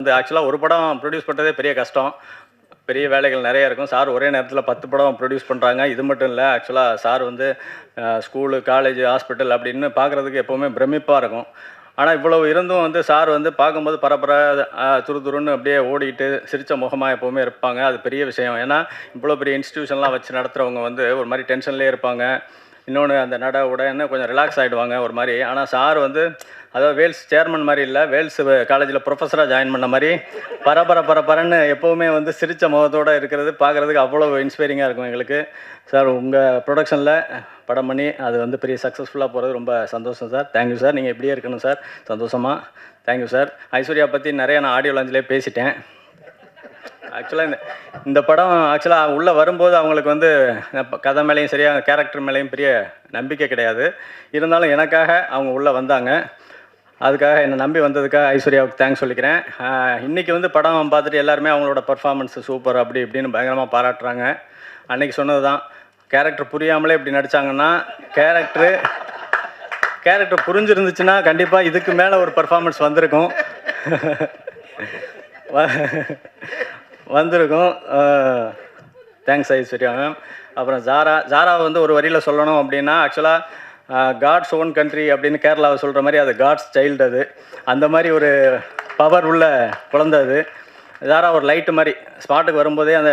வந்து ஆக்சுவலாக ஒரு படம் ப்ரொடியூஸ் பண்ணுறதே பெரிய கஷ்டம். பெரிய வேலைகள் நிறைய இருக்கும். சார் ஒரே நேரத்தில் 10 படம் ப்ரொடியூஸ் பண்ணுறாங்க. இது மட்டும் இல்லை, ஆக்சுவலாக சார் வந்து ஸ்கூலு, காலேஜ், ஹாஸ்பிட்டல் அப்படின்னு பார்க்குறதுக்கு எப்போவுமே பிரமிப்பாக இருக்கும். ஆனால் இவ்வளவு இருந்தும் வந்து சார் வந்து பார்க்கும்போது பரபர துருதுருன்னு அப்படியே ஓடிட்டு சிரித்த முகமாக எப்போவுமே இருப்பாங்க. அது பெரிய விஷயம். ஏன்னா இவ்வளோ பெரிய இன்ஸ்டியூஷன்லாம் வச்சு நடத்துகிறவங்க வந்து ஒரு மாதிரி டென்ஷன்லேயே இருப்பாங்க. இன்னொன்று அந்த நட உடனே கொஞ்சம் ரிலாக்ஸ் ஆகிடுவாங்க ஒரு மாதிரி. ஆனால் சார் வந்து அதாவது வேல்ஸ் சேர்மன் மாதிரி இல்லை, வேல்ஸ் காலேஜில் ப்ரொஃபஸராக ஜாயின் பண்ண மாதிரி பரபரன்னு எப்போவுமே வந்து சிரித்த முகத்தோடு இருக்கிறது பார்க்குறதுக்கு அவ்வளோ இன்ஸ்பைரிங்காக இருக்கும் எங்களுக்கு. சார் உங்கள் ப்ரொடக்ஷனில் படம் பண்ணி அது வந்து பெரிய சக்ஸஸ்ஃபுல்லாக போகிறது ரொம்ப சந்தோஷம் சார். Thank you sir. நீங்கள் இப்படியே இருக்கணும் சார், சந்தோஷமாக. Thank you sir. ஐஸ்வர்யா பற்றி நிறைய நான் ஆடியோ லாஞ்சிலே பேசிட்டேன். ஆக்சுவலாக இந்த படம் ஆக்சுவலாக உள்ளே வரும்போது அவங்களுக்கு வந்து கதை மேலேயும் சரியாக கேரக்டர் மேலேயும் பெரிய நம்பிக்கை கிடையாது. இருந்தாலும் எனக்காக அவங்க உள்ளே வந்தாங்க. அதுக்காக என்னை நம்பி வந்ததுக்காக ஐஸ்வர்யாவுக்கு தேங்க்ஸ் சொல்லிக்கிறேன். இன்றைக்கி வந்து படம் பார்த்துட்டு எல்லாருமே அவங்களோட பர்ஃபார்மன்ஸு சூப்பர் அப்படி இப்படின்னு பயங்கரமாக பாராட்டுறாங்க. அன்றைக்கி சொன்னது தான், கேரக்டர் புரியாமலே இப்படி நடித்தாங்கன்னா கேரக்டர் புரிஞ்சிருந்துச்சுன்னா கண்டிப்பாக இதுக்கு மேலே ஒரு பர்ஃபார்மன்ஸ் வந்திருக்கும். Thanks Aishwarya ma'am. அப்புறம் ஜாராவை வந்து ஒரு வரியில் சொல்லணும் அப்படின்னா, ஆக்சுவலாக காட்ஸ் ஓன் கண்ட்ரி அப்படின்னு கேரளாவை சொல்கிற மாதிரி அது காட்ஸ் சைல்டு. அது அந்த மாதிரி ஒரு பவர் உள்ள குழந்தை அது. ஜாரா ஒரு லைட்டு மாதிரி ஸ்பாட்டுக்கு வரும்போதே அந்த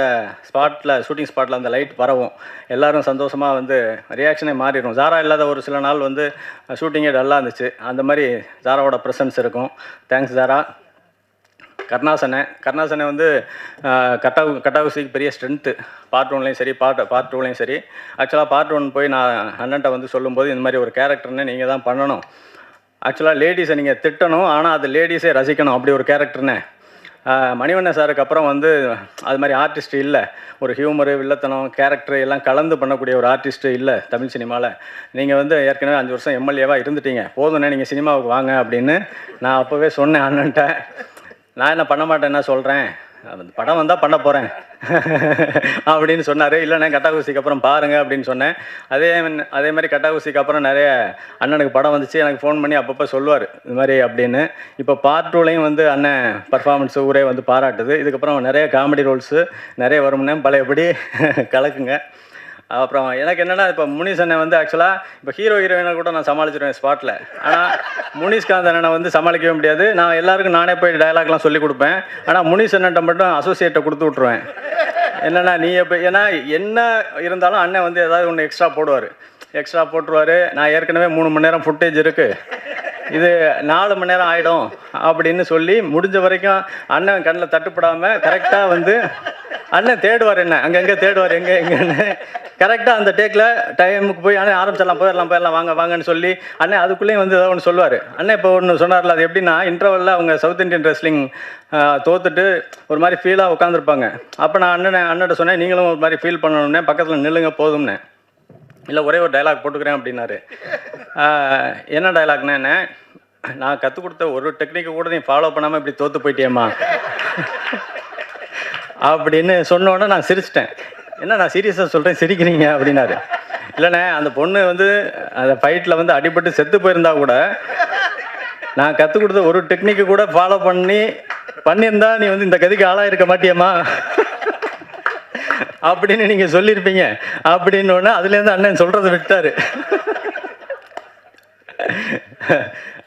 ஷூட்டிங் ஸ்பாட்டில் அந்த லைட் பரவும். எல்லோரும் சந்தோஷமாக வந்து ரியாக்ஷனே மாறிடும். ஜாரா இல்லாத ஒரு சில நாள் வந்து ஷூட்டிங்கே டல்லாக இருந்துச்சு. அந்த மாதிரி ஜாராவோட ப்ரெசன்ஸ் இருக்கும். தேங்க்ஸ் ஜாரா. கருணாசனை வந்து கட்டாகுசிக்கு பெரிய ஸ்ட்ரென்த்து. பார்ட் 1லேயும் சரி, பார்ட் 2லேயும் சரி. ஆக்சுவலாக பார்ட் 1 போய் நான் அண்ணன்ட்ட வந்து சொல்லும்போது இந்த மாதிரி ஒரு கேரக்டர்னு நீங்கள் தான் பண்ணணும். ஆக்சுவலாக லேடிஸை நீங்கள் திட்டணும், ஆனால் அது லேடிஸே ரசிக்கணும், அப்படி ஒரு கேரக்டர்னு. மணிவண்ணன் சாருக்கு அப்புறம் வந்து அது மாதிரி ஆர்டிஸ்ட் இல்லை. ஒரு ஹியூமரு, வில்லத்தனம், கேரக்டர் எல்லாம் கலந்து பண்ணக்கூடிய ஒரு ஆர்டிஸ்ட்டு இல்லை தமிழ் சினிமாவில். நீங்கள் வந்து ஏற்கனவே 5 வருஷம் எம்எல்ஏவாக இருந்துட்டீங்க, போதும்னே நீங்கள் சினிமாவுக்கு வாங்க அப்படின்னு நான் அப்போவே சொன்னேன் அண்ணன்ட்ட. நான் என்ன பண்ண மாட்டேன், என்ன சொல்கிறேன், படம் வந்தால் பண்ண போகிறேன் அப்படின்னு சொன்னார். இல்லைண்ணே கட்டாகுசிக்கு அப்புறம் பாருங்கள் அப்படின்னு சொன்னேன். அதே மாதிரி கட்டாகுசிக்கு அப்புறம் நிறைய அண்ணனுக்கு படம் வந்துச்சு. எனக்கு ஃபோன் பண்ணி அப்பப்போ சொல்லுவார் இது மாதிரி அப்படின்னு. இப்போ பார்ட் 2லேயும் வந்து அண்ணன் பர்ஃபார்மன்ஸு ஊரே வந்து பாராட்டுது. இதுக்கப்புறம் நிறைய காமெடி ரோல்ஸு நிறைய வரும்னே பழையபடி கலக்குங்க. அப்புறம் எனக்கு என்னென்னா, இப்போ முனிஷ் அண்ணன் வந்து ஆக்சுவலாக இப்போ ஹீரோயினை கூட நான் சமாளிச்சிடுவேன் ஸ்பாட்டில். ஆனால் முனிஷ்காந்த் அண்ணனை வந்து சமாளிக்கவே முடியாது. நான் எல்லாருக்கும் நானே போய் டயலாக்லாம் சொல்லி கொடுப்பேன். ஆனால் முனிஷ் அண்ணன்ட்ட மட்டும் அசோசியேட்டை கொடுத்து விட்ருவேன். என்னென்னா நீ இப்போ ஏன்னா என்ன இருந்தாலும் அண்ணன் வந்து ஏதாவது ஒன்று எக்ஸ்ட்ரா போட்டுருவார். நான் ஏற்கனவே 3 மணி நேரம் ஃபுட்டேஜ் இருக்குது, இது 4 மணி நேரம் ஆகிடும் அப்படின்னு சொல்லி முடிஞ்ச வரைக்கும் அண்ணன் கண்ணில் தட்டுப்படாமல் கரெக்டாக வந்து அண்ணன் தேடுவார். என்ன அங்கங்கே தேடுவார், எங்கன்னு கரெக்டாக அந்த டேக்கில் டைமுக்கு போய் அண்ணன் ஆரம்பிச்சிடலாம், போயிடலாம் வாங்கன்னு சொல்லி அண்ணன் அதுக்குள்ளேயும் வந்து ஏதாவது ஒன்று சொல்லுவார். அண்ணன் இப்போ ஒன்று சொன்னார்ல, அது எப்படின்னா இன்டர்வலில் அவங்க சவுத் இண்டியன் ரெஸ்லிங் தோத்துட்டு ஒரு மாதிரி ஃபீலாக உட்காந்துருப்பாங்க. அப்போ நான் அண்ணன்ட்ட சொன்னேன், நீங்களும் ஒரு மாதிரி ஃபீல் பண்ணணும்னே, பக்கத்தில் நில்லுங்க போதும்னே. இல்லை ஒரே ஒரு டைலாக் போட்டுக்கிறேன் அப்படின்னாரு. என்ன டைலாக்னா, என்ன நான் கற்றுக் கொடுத்த ஒரு டெக்னிக்கை கூட நீ ஃபாலோ பண்ணாமல் இப்படி தோற்று போயிட்டியம்மா அப்படின்னு சொன்னோன்னே நான் சிரிச்சிட்டேன். என்ன நான் சீரியஸாக சொல்கிறேன், சிரிக்கிறீங்க அப்படின்னாரு. இல்லைண்ணே அந்த பொண்ணு வந்து அந்த ஃபைட்டில் வந்து அடிபட்டு செத்து போயிருந்தா கூட நான் கற்றுக் கொடுத்த ஒரு டெக்னிக்கு கூட ஃபாலோ பண்ணியிருந்தா நீ வந்து இந்த கதிக்கு ஆளாக இருக்க மாட்டியம்மா அப்படின்னு நீங்கள் சொல்லியிருப்பீங்க அப்படின்னோடனே அதுலேருந்து அண்ணன் சொல்கிறத விட்டார்.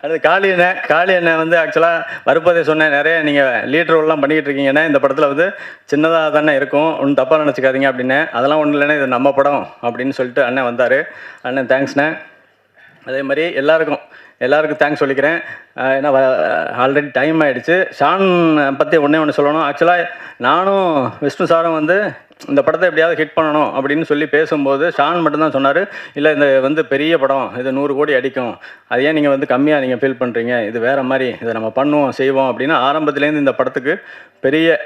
அது காளி அண்ணன் வந்து ஆக்சுவலாக வருப்பதே சொன்னேன், நிறைய நீங்கள் லீட் ரோல்லாம் பண்ணிக்கிட்டு இருக்கீங்கன்னா இந்த படத்தில் வந்து சின்னதாக தானே இருக்கும், ஒன்றும் தப்பாக நினச்சிக்காதீங்க அப்படின்னு. அதெல்லாம் ஒன்றும் இல்லைன்னா இது நம்ம படம் அப்படின்னு சொல்லிட்டு அண்ணன் வந்தார். அண்ணன் தேங்க்ஸ்ண்ணே. அதே மாதிரி எல்லாருக்கும் தேங்க்ஸ் சொல்லிக்கிறேன். ஏன்னா ஆல்ரெடி டைம் ஆகிடுச்சு. ஷான் பற்றி ஒன்று சொல்லணும். ஆக்சுவலாக நானும் விஷ்ணு சாரும் வந்து இந்த படத்தை எப்படியாவது ஹிட் பண்ணணும் அப்படின்னு சொல்லி பேசும்போது ஷான் மட்டும்தான் சொன்னார், இல்லை இந்த வந்து பெரிய படம், இது 100 கோடி அடிக்கும், அது ஏன் நீங்கள் வந்து கம்மியாக நீங்கள் ஃபீல் பண்ணுறீங்க, இது வேறு மாதிரி, இதை நம்ம செய்வோம் அப்படின்னு ஆரம்பத்துலேருந்து இந்த படத்துக்கு பெரிய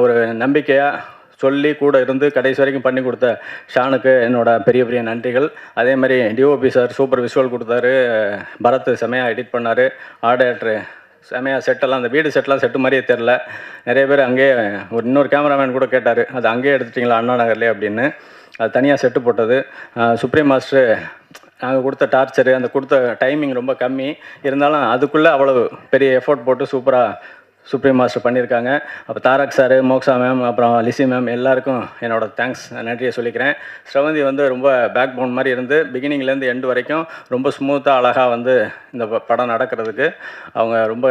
ஒரு நம்பிக்கையாக சொல்லி கூட இருந்து கடைசி வரைக்கும் பண்ணி கொடுத்த ஷானுக்கு என்னோட பெரிய நன்றிகள். அதே மாதிரி டிஓபி சார் சூப்பர் விஷுவல் கொடுத்தாரு, பரத் செமையாக எடிட் பண்ணார், ஆர்டேட்ரு செமையாக செட்டெல்லாம், அந்த வீடு செட்டெலாம் செட்டு மாதிரியே தெரில. நிறைய பேர் அங்கேயே இன்னொரு கேமராமேன் கூட கேட்டார், அது அங்கேயே எடுத்துட்டிங்களா அண்ணா நகர்லேயே அப்படின்னு. அது தனியாக செட்டு போட்டது. சுப்ரீம் மாஸ்டர் நாங்கள் கொடுத்த டார்ச்சரு, அந்த கொடுத்த டைமிங் ரொம்ப கம்மி இருந்தாலும் அதுக்குள்ளே அவ்வளவு பெரிய எஃபோர்ட் போட்டு சூப்பராக சுப்ரீம் மாஸ்டர் பண்ணியிருக்காங்க. அப்போ தாரக் சார், மோக்ஷா மேம், அப்புறம் லிசி மேம் எல்லாருக்கும் என்னோட தேங்க்ஸ் நன்றியை சொல்லிக்கிறேன். ஸ்ரவந்தி வந்து ரொம்ப பேக் போன் மாதிரி இருந்து பிகினிங்லேருந்து எண்டு வரைக்கும் ரொம்ப ஸ்மூத்தாக அழகாக வந்து இந்த படம் நடக்கிறதுக்கு அவங்க ரொம்ப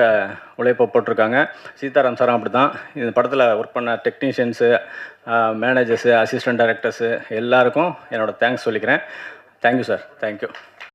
உழைப்பை போட்டிருக்காங்க. சீதாராம் சாரும் அப்படி தான். இந்த படத்தில் ஒர்க் பண்ண டெக்னீஷியன்ஸு, மேனேஜர்ஸு, அசிஸ்டன்ட் டைரக்டர்ஸு எல்லாருக்கும் என்னோடய தேங்க்ஸ் சொல்லிக்கிறேன். Thank you sir, thank you.